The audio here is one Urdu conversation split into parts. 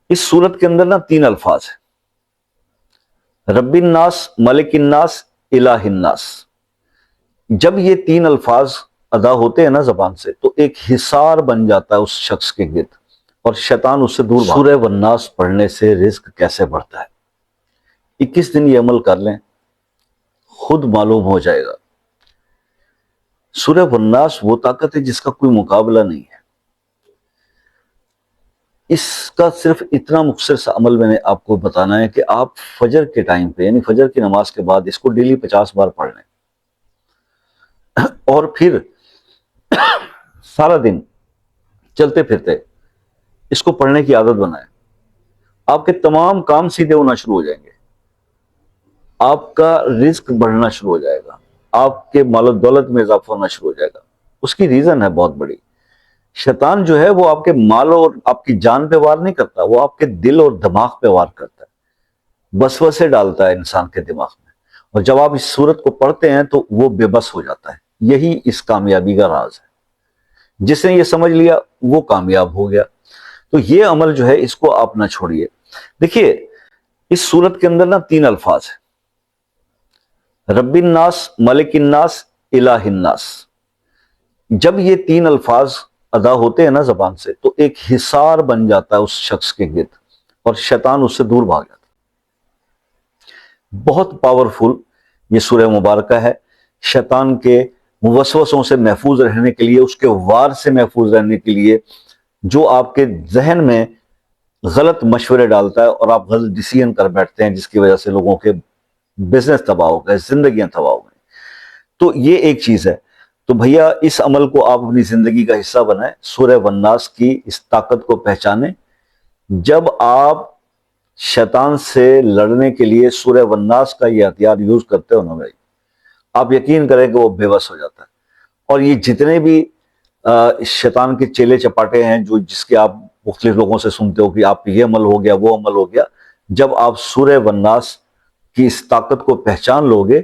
اس صورت کے اندر نا 3 الفاظ ہیں، رب الناس، ملک الناس، الہ الناس۔ جب یہ 3 الفاظ ادا ہوتے ہیں نا زبان سے تو ایک حصار بن جاتا ہے اس شخص کے گرد اور شیطان اس سے دور بھاگتا ہے۔ سورہ والناس پڑھنے سے رزق کیسے بڑھتا ہے، 21 دن یہ عمل کر لیں، خود معلوم ہو جائے گا۔ سورہ والناس وہ طاقت ہے جس کا کوئی مقابلہ نہیں ہے۔ اس کا صرف اتنا مختصر سا عمل میں نے آپ کو بتانا ہے کہ آپ فجر کے ٹائم پہ یعنی فجر کی نماز کے بعد اس کو ڈیلی 50 بار پڑھ لیں اور پھر سارا دن چلتے پھرتے اس کو پڑھنے کی عادت بنائیں۔ آپ کے تمام کام سیدھے ہونا شروع ہو جائیں گے، آپ کا رزق بڑھنا شروع ہو جائے گا، آپ کے مال و دولت میں اضافہ ہونا شروع ہو جائے گا۔ اس کی ریزن ہے بہت بڑی۔ شیطان جو ہے وہ آپ کے مال اور آپ کی جان پہ وار نہیں کرتا، وہ آپ کے دل اور دماغ پہ وار کرتا ہے، وسوسے ڈالتا ہے انسان کے دماغ میں، اور جب آپ اس سورت کو پڑھتے ہیں تو وہ بے بس ہو جاتا ہے۔ یہی اس کامیابی کا راز ہے۔ جس نے یہ سمجھ لیا وہ کامیاب ہو گیا۔ تو یہ عمل جو ہے اس کو آپ نہ چھوڑیے۔ دیکھیے اس سورت کے اندر نا 3 الفاظ ہیں، رب الناس، ملک الناس، الہ الناس۔ جب یہ 3 الفاظ ادا ہوتے ہیں نا زبان سے تو ایک حصار بن جاتا ہے اس شخص کے گرد اور شیطان اس سے دور بھاگ جاتا ہے۔ بہت پاورفل یہ سورہ مبارکہ ہے، شیطان کے وسوسوں سے محفوظ رہنے کے لیے، اس کے وار سے محفوظ رہنے کے لیے، جو آپ کے ذہن میں غلط مشورے ڈالتا ہے اور آپ غلط ڈیسیژن کر بیٹھتے ہیں، جس کی وجہ سے لوگوں کے بزنس تباہ ہو گئے، زندگیاں تباہ ہو گئی۔ تو یہ ایک چیز ہے۔ تو بھیا اس عمل کو آپ اپنی زندگی کا حصہ بنائیں، سورہ والناس کی اس طاقت کو پہچانیں۔ جب آپ شیطان سے لڑنے کے لیے سورہ والناس کا یہ ہتھیار یوز کرتے ہو نا بھائی، آپ یقین کریں کہ وہ بے بس ہو جاتا ہے۔ اور یہ جتنے بھی شیطان کے چیلے چپاٹے ہیں جو جس کے آپ مختلف لوگوں سے سنتے ہو کہ آپ یہ عمل ہو گیا وہ عمل ہو گیا، جب آپ سورہ والناس کی اس طاقت کو پہچان لو گے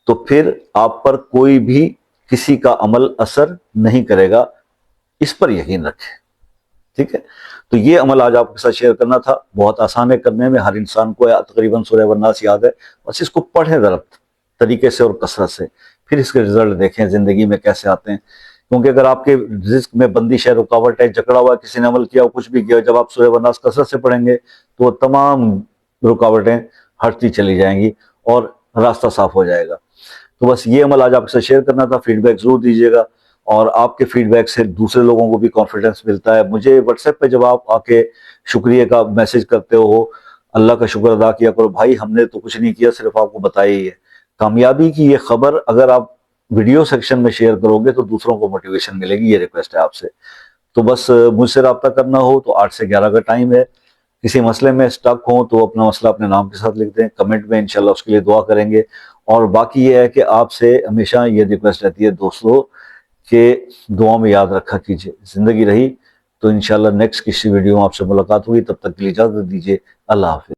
تو پھر آپ پر کوئی بھی کسی کا عمل اثر نہیں کرے گا۔ اس پر یقین رکھیں، ٹھیک ہے؟ تو یہ عمل آج آپ کے ساتھ شیئر کرنا تھا۔ بہت آسان ہے کرنے میں، ہر انسان کو تقریباً سورہ والناس یاد ہے، بس اس کو پڑھیں ذرا طریقے سے اور کثرت سے، پھر اس کے رزلٹ دیکھیں زندگی میں کیسے آتے ہیں۔ کیونکہ اگر آپ کے رزق میں بندش ہے، رکاوٹ ہے، جکڑا ہوا ہے، کسی نے عمل کیا ہو، کچھ بھی کیا ہو، جب آپ سورہ والناس کثرت سے پڑھیں گے تو وہ تمام رکاوٹیں ہٹتی چلی جائیں گی اور راستہ صاف ہو جائے گا۔ تو بس یہ عمل آج آپ کے ساتھ شیئر کرنا تھا۔ فیڈ بیک ضرور دیجیے گا، اور آپ کے فیڈ بیک سے دوسرے لوگوں کو بھی کانفیڈنس ملتا ہے۔ مجھے واٹس ایپ پہ جب آپ آ کے شکریہ کا میسج کرتے ہو، اللہ کا شکر ادا کیا کرو، بھائی ہم نے تو کچھ نہیں کیا، صرف آپ کو بتایا ہی ہے۔ کامیابی کی یہ خبر اگر آپ ویڈیو سیکشن میں شیئر کرو گے تو دوسروں کو موٹیویشن ملے گی۔ یہ ریکویسٹ ہے آپ سے۔ تو بس مجھ سے رابطہ کرنا ہو تو 8 سے 11 کا ٹائم ہے۔ کسی مسئلے میں اسٹک ہوں تو اپنا مسئلہ اپنے نام کے ساتھ لکھ دیں کمنٹ میں، انشاءاللہ اس کے لیے دعا کریں گے۔ اور باقی یہ ہے کہ آپ سے ہمیشہ یہ ریکویسٹ رہتی ہے دوستو کہ دعا میں یاد رکھا کیجئے۔ زندگی رہی تو انشاءاللہ نیکسٹ کسی ویڈیو میں آپ سے ملاقات ہوگی، تب تک کے لیے اجازت دیجیے۔ اللہ حافظ۔